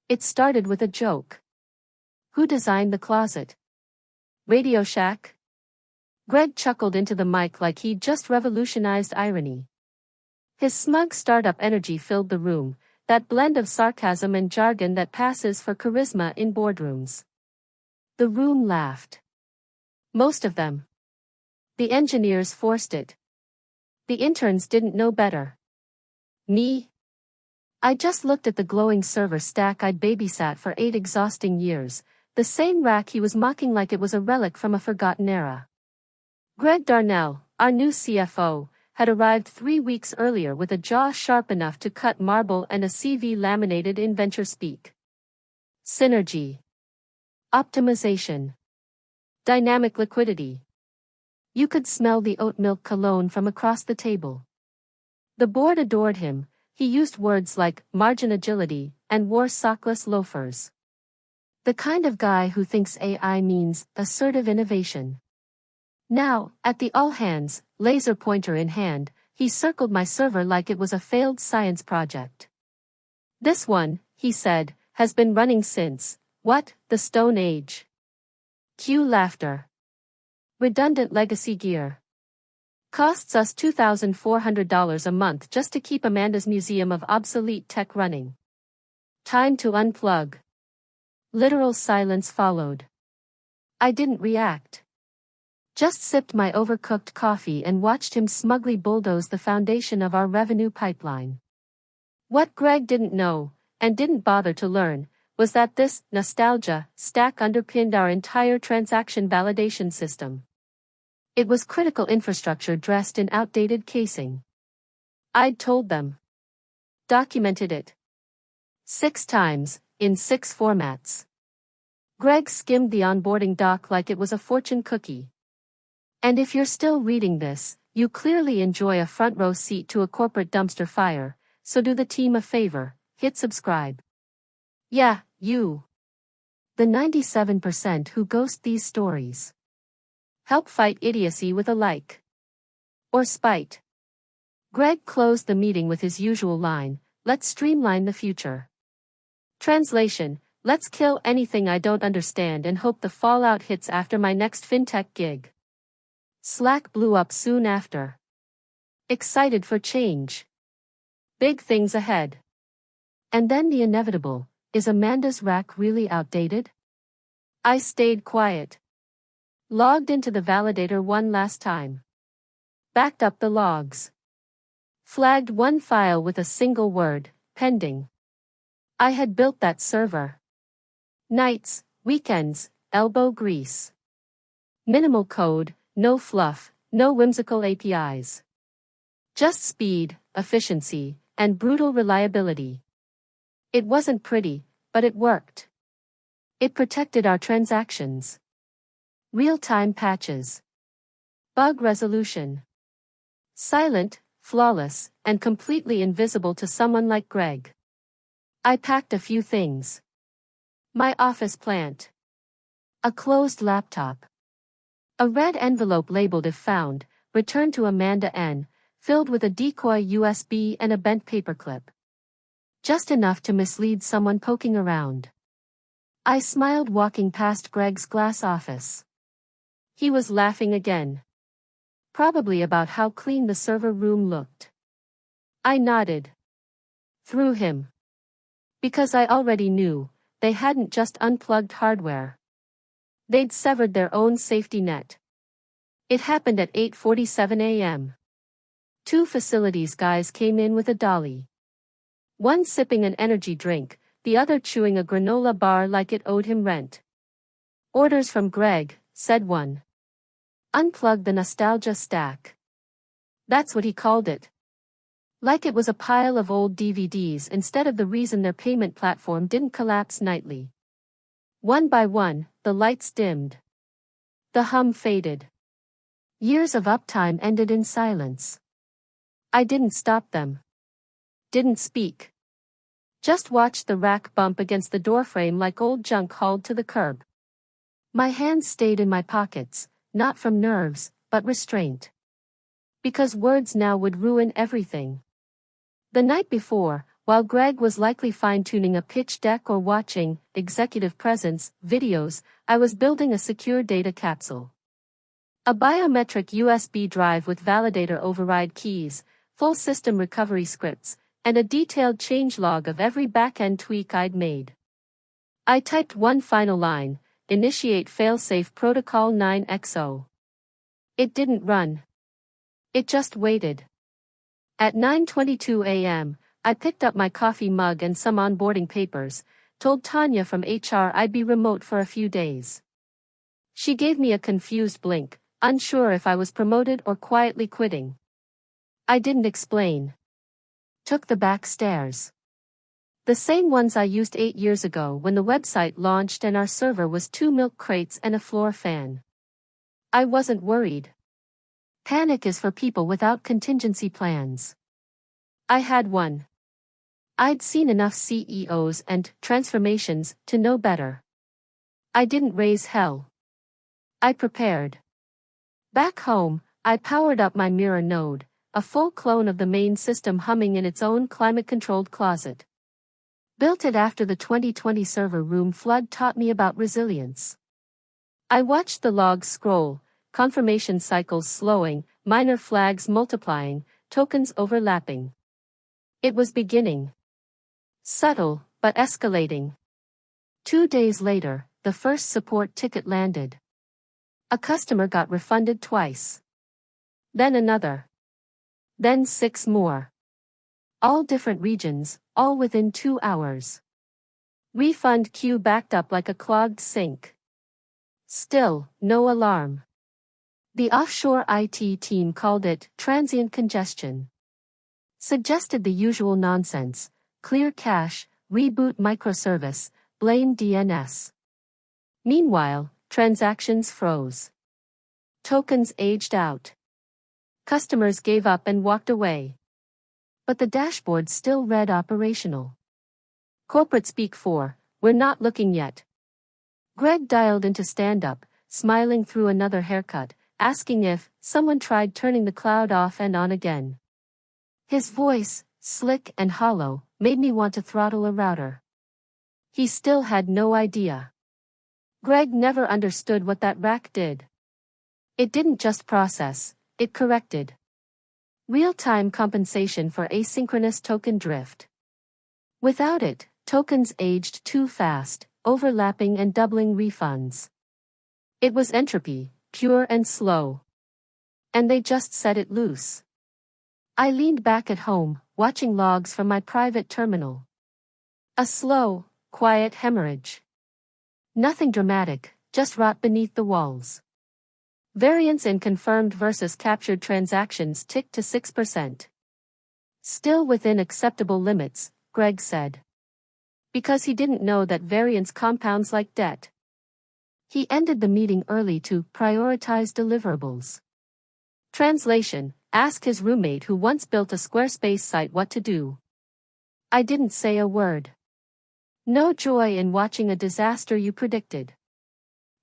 It started with a joke. Who designed the closet? Radio Shack? Greg chuckled into the mic like he'd just revolutionized irony. His smug startup energy filled the room, that blend of sarcasm and jargon that passes for charisma in boardrooms. The room laughed. Most of them. The engineers forced it. The interns didn't know better. Me? I just looked at the glowing server stack I'd babysat for 8 exhausting years, the same rack he was mocking like it was a relic from a forgotten era. Greg Darnell, our new CFO, had arrived 3 weeks earlier with a jaw sharp enough to cut marble and a CV laminated in venture speak. Synergy. Optimization. Dynamic liquidity. You could smell the oat milk cologne from across the table. The board adored him. He used words like margin agility and wore sockless loafers. The kind of guy who thinks AI means assertive innovation. Now, at the all-hands, laser pointer in hand, he circled my server like it was a failed science project. This one, he said, has been running since, what, the Stone Age? Cue laughter. Redundant legacy gear. Costs us $2,400 a month just to keep Amanda's museum of obsolete tech running. Time to unplug. Literal silence followed. I didn't react. Just sipped my overcooked coffee and watched him smugly bulldoze the foundation of our revenue pipeline. What Greg didn't know, and didn't bother to learn, was that this nostalgia stack underpinned our entire transaction validation system. It was critical infrastructure dressed in outdated casing. I'd told them. Documented it. 6 times, in 6 formats. Greg skimmed the onboarding doc like it was a fortune cookie. And if you're still reading this, you clearly enjoy a front row seat to a corporate dumpster fire, so do the team a favor, hit subscribe. Yeah, you. The 97% who ghost these stories. Help fight idiocy with a like. Or spite. Greg closed the meeting with his usual line, let's streamline the future. Translation, let's kill anything I don't understand and hope the fallout hits after my next fintech gig. Slack blew up soon after. Excited for change. Big things ahead. And then the inevitable, is Amanda's rack really outdated? I stayed quiet. Logged into the validator one last time. Backed up the logs. Flagged one file with a single word, pending. I had built that server. Nights, weekends, elbow grease. Minimal code, no fluff, no whimsical APIs. Just speed, efficiency, and brutal reliability. It wasn't pretty, but it worked. It protected our transactions. Real-time patches. Bug resolution. Silent, flawless, and completely invisible to someone like Greg. I packed a few things. My office plant. A closed laptop. A red envelope labeled if found, returned to Amanda N., filled with a decoy USB and a bent paperclip. Just enough to mislead someone poking around. I smiled walking past Greg's glass office. He was laughing again. Probably about how clean the server room looked. I nodded. Through him. Because I already knew, they hadn't just unplugged hardware. They'd severed their own safety net. It happened at 8:47 a.m. 2 facilities guys came in with a dolly. One sipping an energy drink, the other chewing a granola bar like it owed him rent. Orders from Greg, said one. Unplug the nostalgia stack. That's what he called it. Like it was a pile of old DVDs instead of the reason their payment platform didn't collapse nightly. One by one, the lights dimmed. The hum faded. Years of uptime ended in silence. I didn't stop them. Didn't speak. Just watched the rack bump against the doorframe like old junk hauled to the curb. My hands stayed in my pockets, not from nerves, but restraint. Because words now would ruin everything. The night before, While Greg was likely fine-tuning a pitch deck or watching executive presence videos, I was building a secure data capsule. A biometric USB drive with validator override keys, full system recovery scripts, and a detailed changelog of every back-end tweak I'd made. I typed one final line, initiate failsafe protocol 9XO. It didn't run. It just waited. At 9:22 a.m., I picked up my coffee mug and some onboarding papers, told Tanya from HR I'd be remote for a few days. She gave me a confused blink, unsure if I was promoted or quietly quitting. I didn't explain. Took the back stairs. The same ones I used 8 years ago when the website launched and our server was 2 milk crates and a floor fan. I wasn't worried. Panic is for people without contingency plans. I had one. I'd seen enough CEOs and transformations to know better. I didn't raise hell. I prepared. Back home, I powered up my mirror node, a full clone of the main system humming in its own climate-controlled closet. Built it after the 2020 server room flood taught me about resilience. I watched the logs scroll, confirmation cycles slowing, minor flags multiplying, tokens overlapping. It was beginning. Subtle, but escalating. 2 days later, the first support ticket landed. A customer got refunded twice. Then another. Then 6 more. All different regions, all within 2 hours. Refund queue backed up like a clogged sink. Still, no alarm. The offshore IT team called it transient congestion. Suggested the usual nonsense, clear cache, reboot microservice, blame DNS. Meanwhile, transactions froze. Tokens aged out. Customers gave up and walked away. But the dashboard still read operational. Corporate speak 4, we're not looking yet. Greg dialed into stand-up, smiling through another haircut, asking if someone tried turning the cloud off and on again. His voice, slick and hollow, made me want to throttle a router. He still had no idea. Greg never understood what that rack did. It didn't just process, it corrected. Real-time compensation for asynchronous token drift. Without it, tokens aged too fast, overlapping and doubling refunds. It was entropy, pure and slow. And they just set it loose. I leaned back at home, watching logs from my private terminal. A slow, quiet hemorrhage. Nothing dramatic, just rot beneath the walls. Variance in confirmed versus captured transactions ticked to 6%. Still within acceptable limits, Greg said. Because he didn't know that variance compounds like debt. He ended the meeting early to prioritize deliverables. Translation: ask his roommate who once built a Squarespace site what to do. I didn't say a word. No joy in watching a disaster you predicted.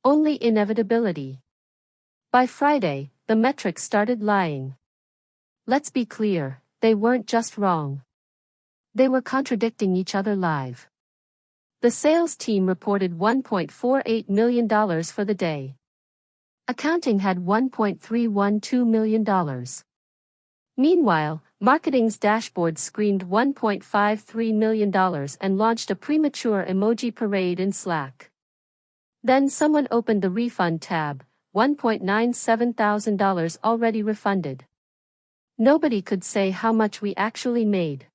Only inevitability. By Friday, the metrics started lying. Let's be clear, they weren't just wrong. They were contradicting each other live. The sales team reported $1.48 million for the day. Accounting had $1.312 million. Meanwhile, marketing's dashboard screamed $1.53 million and launched a premature emoji parade in Slack. Then someone opened the refund tab, $1.97 thousand already refunded. Nobody could say how much we actually made.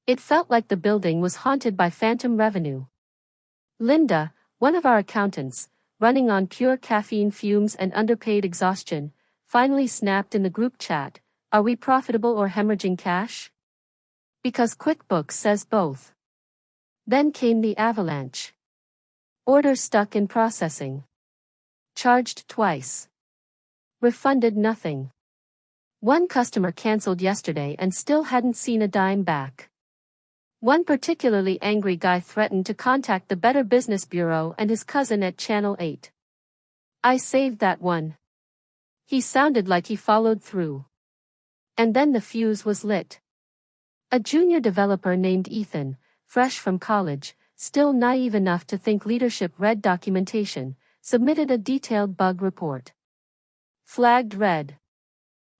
It felt like the building was haunted by phantom revenue. Linda, one of our accountants, running on pure caffeine fumes and underpaid exhaustion, finally snapped in the group chat, "Are we profitable or hemorrhaging cash?" Because QuickBooks says both. Then came the avalanche. Orders stuck in processing. Charged twice. Refunded nothing. One customer canceled yesterday and still hadn't seen a dime back. One particularly angry guy threatened to contact the Better Business Bureau and his cousin at Channel 8. I saved that one. He sounded like he followed through. And then the fuse was lit. A junior developer named Ethan, fresh from college, still naive enough to think leadership read documentation, submitted a detailed bug report. Flagged red.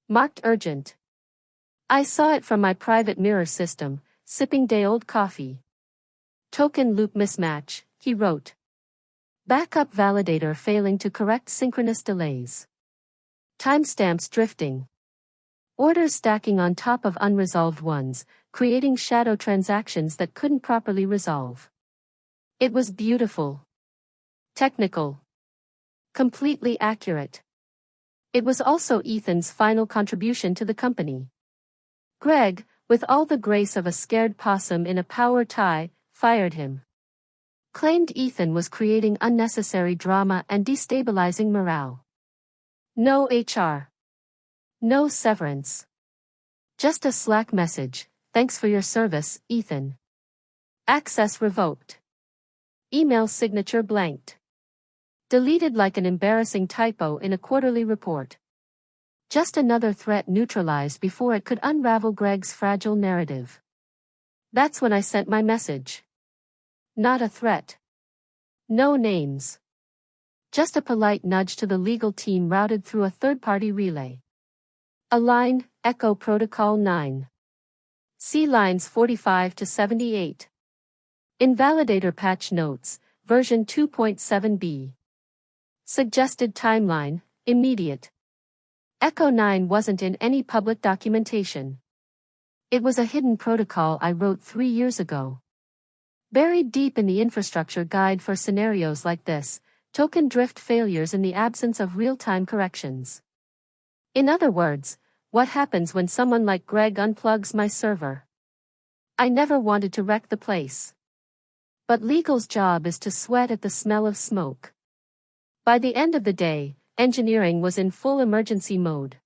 Marked urgent. I saw it from my private mirror system, sipping day-old coffee. Token loop mismatch, he wrote. Backup validator failing to correct synchronous delays. Timestamps drifting. Orders stacking on top of unresolved ones, creating shadow transactions that couldn't properly resolve. It was beautiful. Technical. Completely accurate. It was also Ethan's final contribution to the company. Greg, with all the grace of a scared possum in a power tie, fired him. Claimed Ethan was creating unnecessary drama and destabilizing morale. No HR. No severance. Just a Slack message, thanks for your service, Ethan. Access revoked. Email signature blanked. Deleted like an embarrassing typo in a quarterly report. Just another threat neutralized before it could unravel Greg's fragile narrative. That's when I sent my message. Not a threat. No names. Just a polite nudge to the legal team routed through a third-party relay. Aligned, Echo Protocol 9. See lines 45 to 78. Invalidator patch notes, version 2.7b. Suggested timeline, immediate. Echo 9 wasn't in any public documentation. It was a hidden protocol I wrote 3 years ago. Buried deep in the infrastructure guide for scenarios like this, token drift failures in the absence of real-time corrections. In other words, what happens when someone like Greg unplugs my server? I never wanted to wreck the place. But legal's job is to sweat at the smell of smoke. By the end of the day, engineering was in full emergency mode.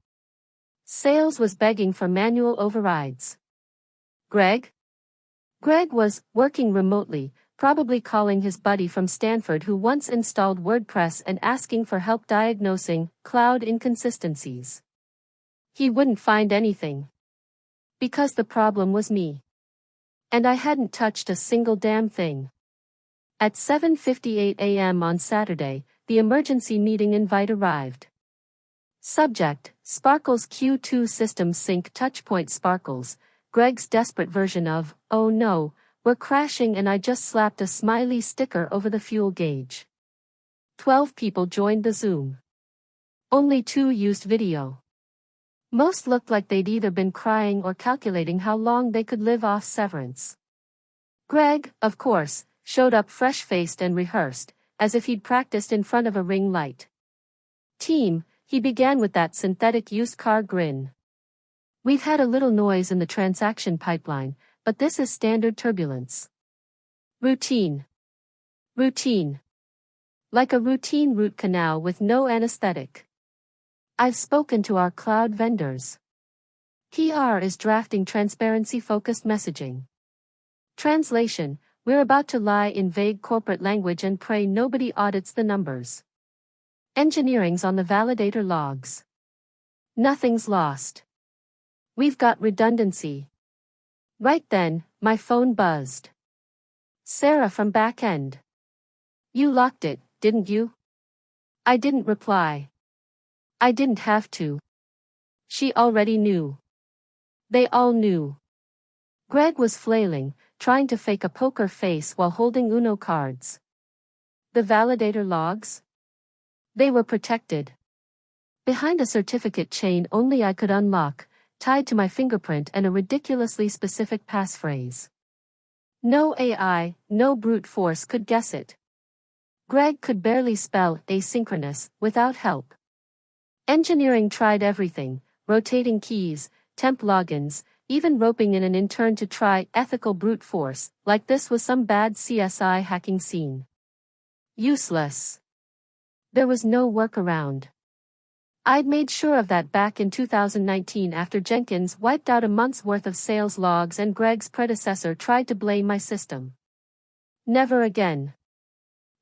Sales was begging for manual overrides. Greg was working remotely, probably calling his buddy from Stanford who once installed WordPress and asking for help diagnosing cloud inconsistencies. He wouldn't find anything. Because the problem was me. And I hadn't touched a single damn thing. At 7:58 a.m. on Saturday, the emergency meeting invite arrived. Subject, Sparkle's Q2 system sync touchpoint Sparkles, Greg's desperate version of, oh no, we're crashing, and I just slapped a smiley sticker over the fuel gauge. 12 people joined the Zoom. Only 2 used video. Most looked like they'd either been crying or calculating how long they could live off severance. Greg, of course, showed up fresh-faced and rehearsed, as if he'd practiced in front of a ring light. Team, he began with that synthetic used car grin. We've had a little noise in the transaction pipeline, but this is standard turbulence. Routine. Routine. Like a routine root canal with no anesthetic. I've spoken to our cloud vendors. PR is drafting transparency-focused messaging. Translation, we're about to lie in vague corporate language and pray nobody audits the numbers. Engineering's on the validator logs. Nothing's lost. We've got redundancy. Right then, my phone buzzed. Sarah from back-end. You locked it, didn't you? I didn't reply. I didn't have to. She already knew. They all knew. Greg was flailing, trying to fake a poker face while holding Uno cards. The validator logs? They were protected. Behind a certificate chain only I could unlock, tied to my fingerprint and a ridiculously specific passphrase. No AI, no brute force could guess it. Greg could barely spell asynchronous without help. Engineering tried everything, rotating keys, temp logins, even roping in an intern to try ethical brute force, like this was some bad CSI hacking scene. Useless. There was no workaround. I'd made sure of that back in 2019 after Jenkins wiped out a month's worth of sales logs and Greg's predecessor tried to blame my system. Never again.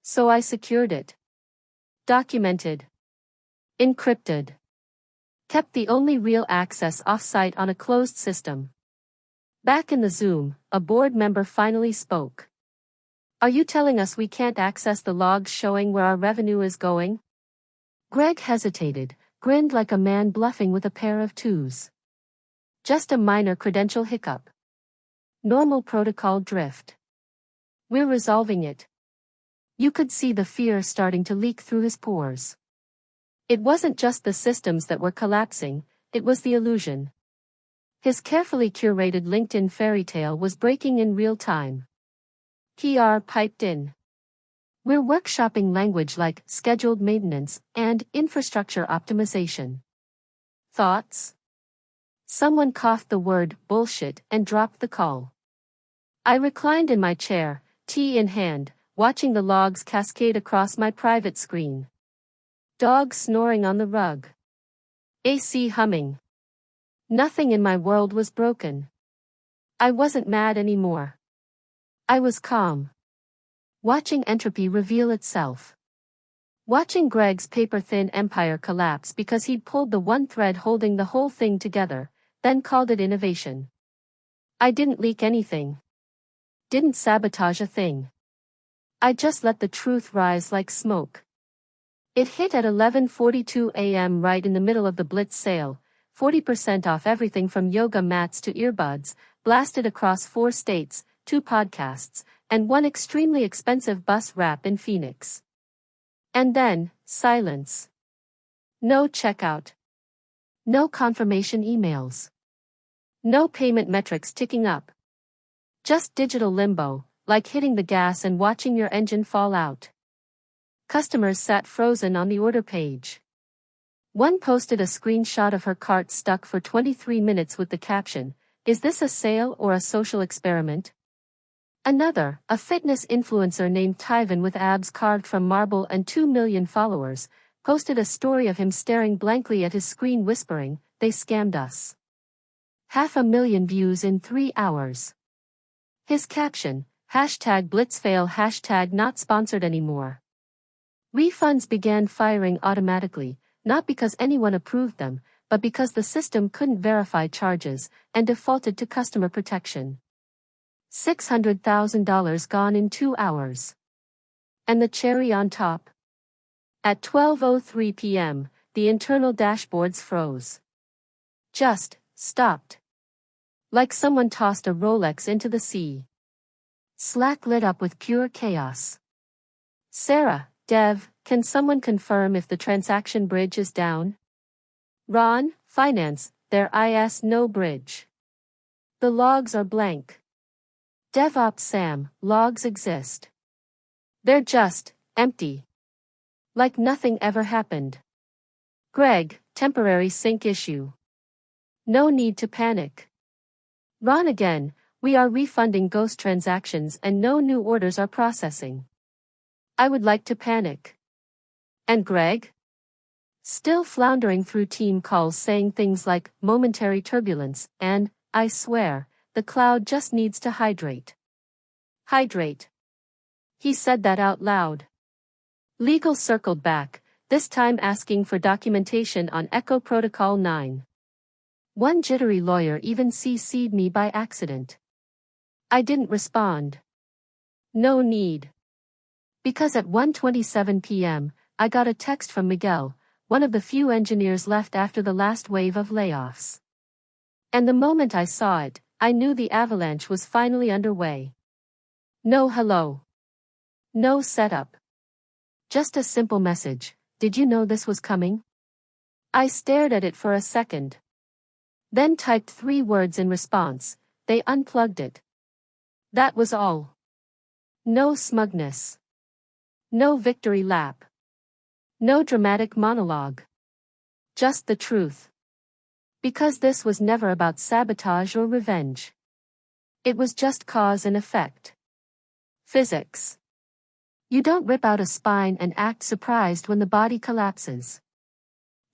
So I secured it. Documented. Encrypted. Kept the only real access off-site on a closed system. Back in the Zoom, a board member finally spoke. Are you telling us we can't access the logs showing where our revenue is going? Greg hesitated, grinned like a man bluffing with a pair of twos. Just a minor credential hiccup. Normal protocol drift. We're resolving it. You could see the fear starting to leak through his pores. It wasn't just the systems that were collapsing, it was the illusion. His carefully curated LinkedIn fairy tale was breaking in real time. PR piped in. We're workshopping language like scheduled maintenance and infrastructure optimization. Thoughts? Someone coughed the word bullshit and dropped the call. I reclined in my chair, tea in hand, watching the logs cascade across my private screen. Dog snoring on the rug. AC humming. Nothing in my world was broken. I wasn't mad anymore. I was calm. Watching entropy reveal itself. Watching Greg's paper-thin empire collapse because he'd pulled the one thread holding the whole thing together, then called it innovation. I didn't leak anything. Didn't sabotage a thing. I just let the truth rise like smoke. It hit at 11:42 a.m. right in the middle of the Blitz sale, 40% off everything from yoga mats to earbuds, blasted across 4 states, 2 podcasts, and 1 extremely expensive bus wrap in Phoenix. And then, silence. No checkout. No confirmation emails. No payment metrics ticking up. Just digital limbo, like hitting the gas and watching your engine fall out. Customers sat frozen on the order page. One posted a screenshot of her cart stuck for 23 minutes with the caption, "Is this a sale or a social experiment?" Another, a fitness influencer named Tyvan with abs carved from marble and 2 million followers, posted a story of him staring blankly at his screen whispering, "They scammed us." 500,000 views in 3 hours. His caption, #BlitzFail #not sponsored anymore. Refunds began firing automatically, not because anyone approved them, but because the system couldn't verify charges, and defaulted to customer protection. $600,000 gone in 2 hours. And the cherry on top? At 12:03 p.m., the internal dashboards froze. Just stopped. Like someone tossed a Rolex into the sea. Slack lit up with pure chaos. Sarah, Dev, can someone confirm if the transaction bridge is down? Ron, Finance, there is no bridge. The logs are blank. DevOps Sam, logs exist. They're just empty. Like nothing ever happened. Greg, temporary sync issue. No need to panic. Ron again, we are refunding ghost transactions and no new orders are processing. I would like to panic. And Greg? Still floundering through team calls saying things like momentary turbulence and, I swear, the cloud just needs to hydrate. Hydrate. He said that out loud. Legal circled back, this time asking for documentation on Echo Protocol 9. One jittery lawyer even CC'd me by accident. I didn't respond. No need. Because at 1:27 p.m., I got a text from Miguel, one of the few engineers left after the last wave of layoffs. And the moment I saw it, I knew the avalanche was finally underway. No hello. No setup. Just a simple message, did you know this was coming? I stared at it for a second. Then typed 3 words in response, they unplugged it. That was all. No smugness. No victory lap. No dramatic monologue. Just the truth. Because this was never about sabotage or revenge. It was just cause and effect. Physics. You don't rip out a spine and act surprised when the body collapses.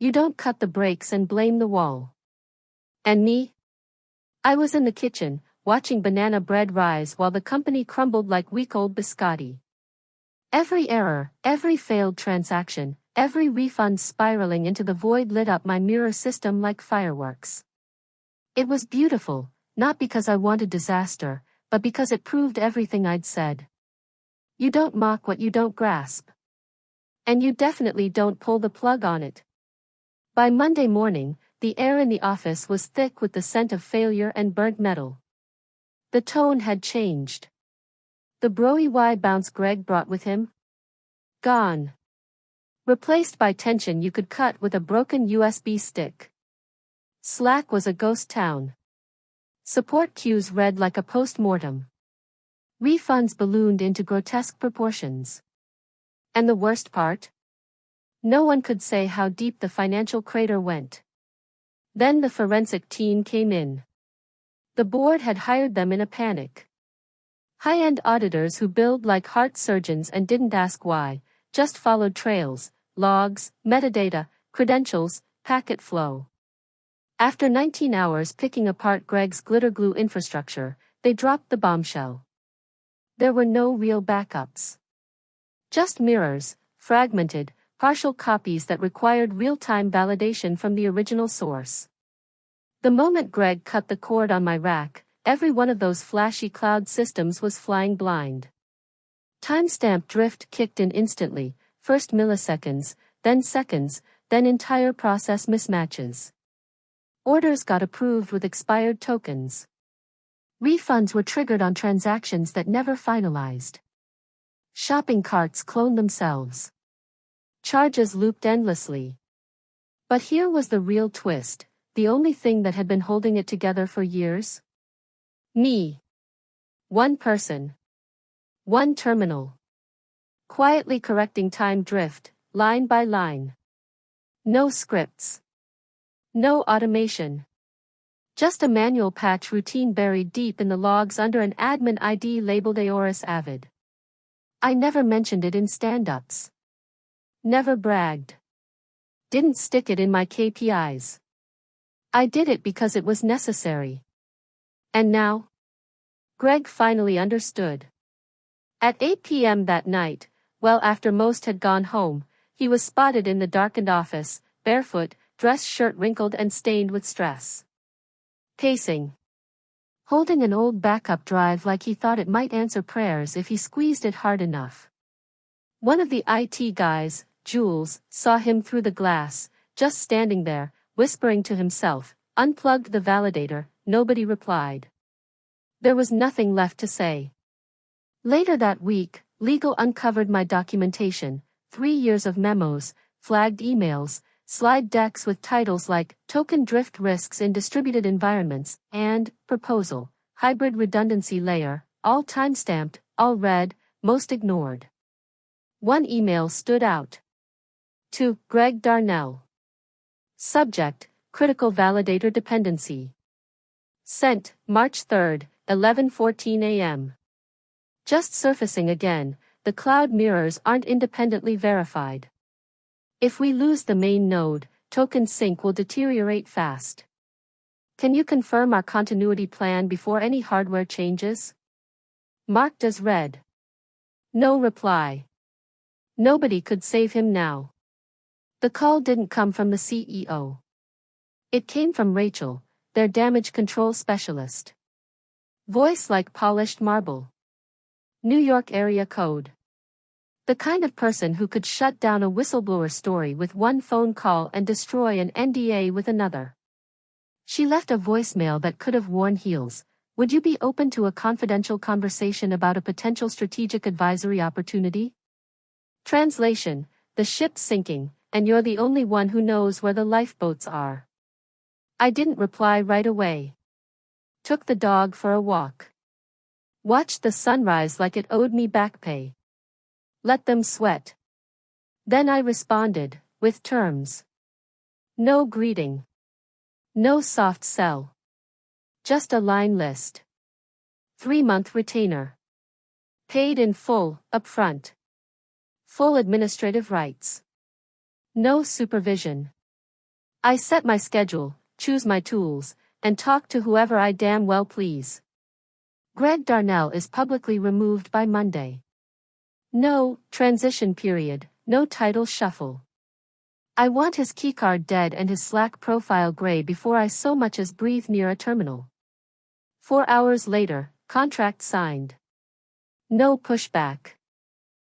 You don't cut the brakes and blame the wall. And me? I was in the kitchen, watching banana bread rise while the company crumbled like week-old biscotti. Every error, every failed transaction, every refund spiraling into the void lit up my mirror system like fireworks. It was beautiful, not because I wanted disaster, but because it proved everything I'd said. You don't mock what you don't grasp. And you definitely don't pull the plug on it. By Monday morning, the air in the office was thick with the scent of failure and burnt metal. The tone had changed. The broy bounce Greg brought with him? Gone. Replaced by tension you could cut with a broken USB stick. Slack was a ghost town. Support queues read like a post-mortem. Refunds ballooned into grotesque proportions. And the worst part? No one could say how deep the financial crater went. Then the forensic team came in. The board had hired them in a panic. High-end auditors who billed like heart surgeons and didn't ask why, just followed trails, logs, metadata, credentials, packet flow. After 19 hours picking apart Greg's glitter glue infrastructure, they dropped the bombshell. There were no real backups. Just mirrors, fragmented, partial copies that required real-time validation from the original source. The moment Greg cut the cord on my rack, every one of those flashy cloud systems was flying blind. Timestamp drift kicked in instantly, first milliseconds, then seconds, then entire process mismatches. Orders got approved with expired tokens. Refunds were triggered on transactions that never finalized. Shopping carts cloned themselves. Charges looped endlessly. But here was the real twist, the only thing that had been holding it together for years. Me. One person. One terminal. Quietly correcting time drift, line by line. No scripts. No automation. Just a manual patch routine buried deep in the logs under an admin ID labeled Aorus Avid. I never mentioned it in stand-ups. Never bragged. Didn't stick it in my KPIs. I did it because it was necessary. And now? Greg finally understood. At 8 p.m. that night, well after most had gone home, he was spotted in the darkened office, barefoot, dress shirt wrinkled and stained with stress. Pacing. Holding an old backup drive like he thought it might answer prayers if he squeezed it hard enough. One of the IT guys, Jules, saw him through the glass, just standing there, whispering to himself, unplugged the validator. Nobody replied. There was nothing left to say. Later that week, legal uncovered my documentation, 3 years of memos, flagged emails, slide decks with titles like Token Drift Risks in Distributed Environments and Proposal, Hybrid Redundancy Layer, all timestamped, all read, most ignored. One email stood out. To Greg Darnell. Subject, Critical Validator Dependency. Sent, March 3, 11:14 a.m. Just surfacing again, the cloud mirrors aren't independently verified. If we lose the main node, token sync will deteriorate fast. Can you confirm our continuity plan before any hardware changes? Marked as read. No reply. Nobody could save him now. The call didn't come from the CEO. It came from Rachel, their damage control specialist. Voice like polished marble. New York area code. The kind of person who could shut down a whistleblower story with one phone call and destroy an NDA with another. She left a voicemail that could have worn heels. Would you be open to a confidential conversation about a potential strategic advisory opportunity? Translation: the ship's sinking, and you're the only one who knows where the lifeboats are. I didn't reply right away. Took the dog for a walk. Watched the sunrise like it owed me back pay. Let them sweat. Then I responded, with terms. No greeting. No soft sell. Just a line list. 3-month retainer. Paid in full, upfront. Full administrative rights. No supervision. I set my schedule, choose my tools, and talk to whoever I damn well please. Greg Darnell is publicly removed by Monday. No transition period, no title shuffle. I want his keycard dead and his Slack profile gray before I so much as breathe near a terminal. 4 hours later, contract signed. No pushback.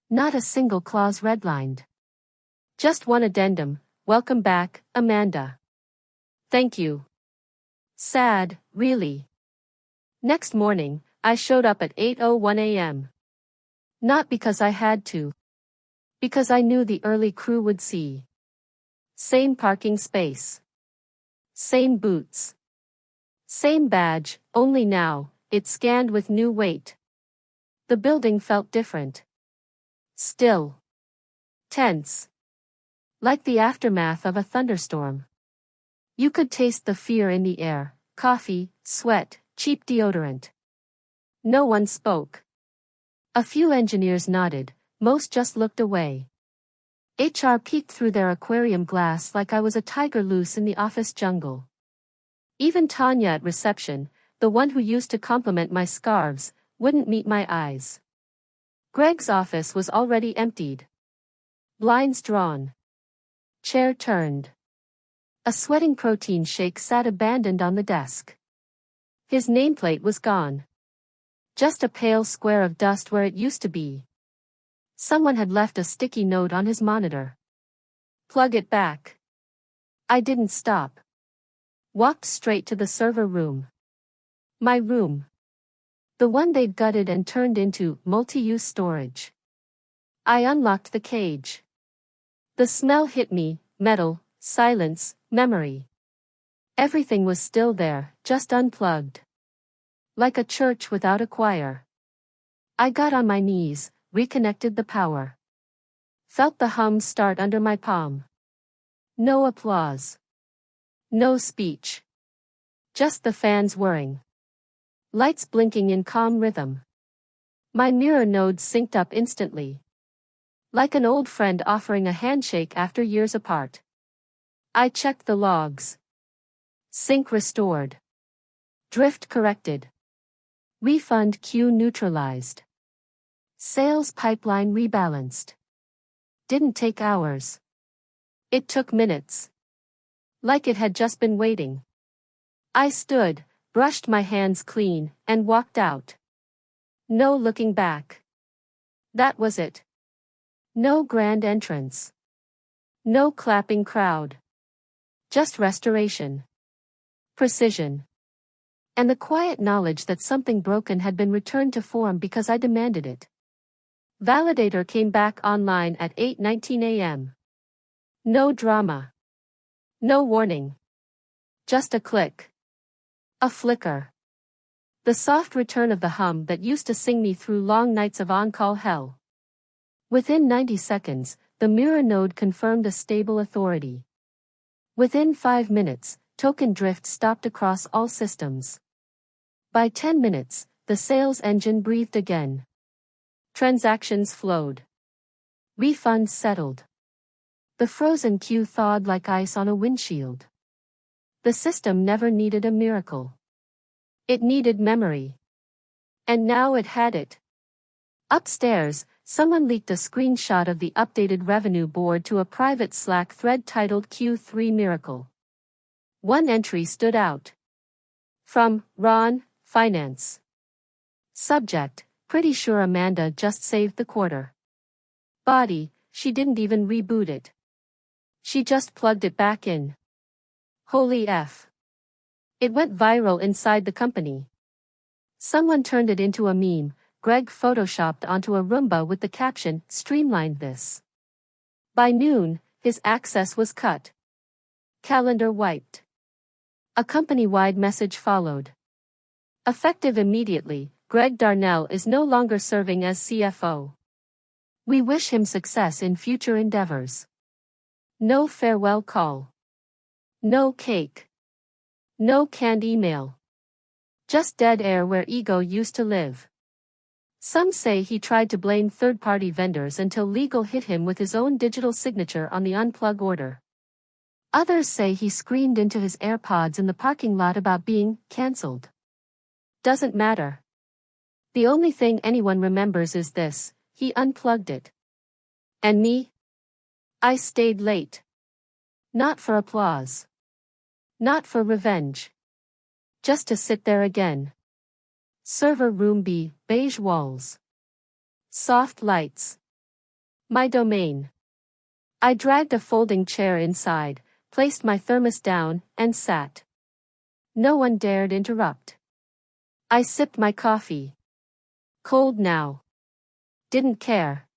Not a single clause redlined. Just one addendum: welcome back, Amanda. Thank you. Sad, really. Next morning, I showed up at 8:01 a.m. Not because I had to. Because I knew the early crew would see. Same parking space. Same boots. Same badge, only now, it scanned with new weight. The building felt different. Still. Tense. Like the aftermath of a thunderstorm. You could taste the fear in the air: coffee, sweat, cheap deodorant. No one spoke. A few engineers nodded, most just looked away. HR peeked through their aquarium glass like I was a tiger loose in the office jungle. Even Tanya at reception, the one who used to compliment my scarves, wouldn't meet my eyes. Greg's office was already emptied. Blinds drawn. Chair turned. A sweating protein shake sat abandoned on the desk. His nameplate was gone. Just a pale square of dust where it used to be. Someone had left a sticky note on his monitor. Plug it back. I didn't stop. Walked straight to the server room. My room. The one they'd gutted and turned into multi-use storage. I unlocked the cage. The smell hit me: metal, silence, memory. Everything was still there, just unplugged. Like a church without a choir. I got on my knees, reconnected the power. Felt the hum start under my palm. No applause. No speech. Just the fans whirring. Lights blinking in calm rhythm. My mirror node synced up instantly. Like an old friend offering a handshake after years apart. I checked the logs. Sync restored. Drift corrected. Refund queue neutralized. Sales pipeline rebalanced. Didn't take hours. It took minutes. Like it had just been waiting. I stood, brushed my hands clean, and walked out. No looking back. That was it. No grand entrance. No clapping crowd. Just restoration. Precision. And the quiet knowledge that something broken had been returned to form because I demanded it. Validator came back online at 8:19 a.m. No drama. No warning. Just a click. A flicker. The soft return of the hum that used to sing me through long nights of on-call hell. Within 90 seconds, the mirror node confirmed a stable authority. Within 5 minutes, token drift stopped across all systems. By 10 minutes, the sales engine breathed again. Transactions flowed. Refunds settled. The frozen queue thawed like ice on a windshield. The system never needed a miracle. It needed memory. And now it had it. Upstairs, someone leaked a screenshot of the updated revenue board to a private Slack thread titled Q3 Miracle. One entry stood out. From Ron, Finance. Subject: pretty sure Amanda just saved the quarter. Body: she didn't even reboot it. She just plugged it back in. Holy F. It went viral inside the company. Someone turned it into a meme. Greg photoshopped onto a Roomba with the caption, "Streamlined this." By noon, his access was cut. Calendar wiped. A company-wide message followed. Effective immediately, Greg Darnell is no longer serving as CFO. We wish him success in future endeavors. No farewell call. No cake. No canned email. Just dead air where ego used to live. Some say he tried to blame third-party vendors until legal hit him with his own digital signature on the unplug order. Others say he screamed into his AirPods in the parking lot about being canceled. Doesn't matter. The only thing anyone remembers is this: he unplugged it. And me? I stayed late. Not for applause. Not for revenge. Just to sit there again. Server room B, beige walls. Soft lights. My domain. I dragged a folding chair inside, placed my thermos down, and sat. No one dared interrupt. I sipped my coffee. Cold now. Didn't care.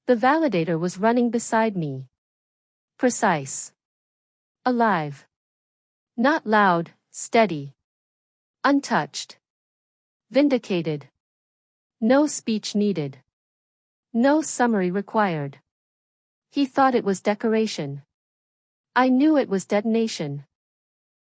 The validator was running beside me. Precise. Alive. Not loud, steady. Untouched. Vindicated. No speech needed. No summary required. He thought it was decoration. I knew it was detonation.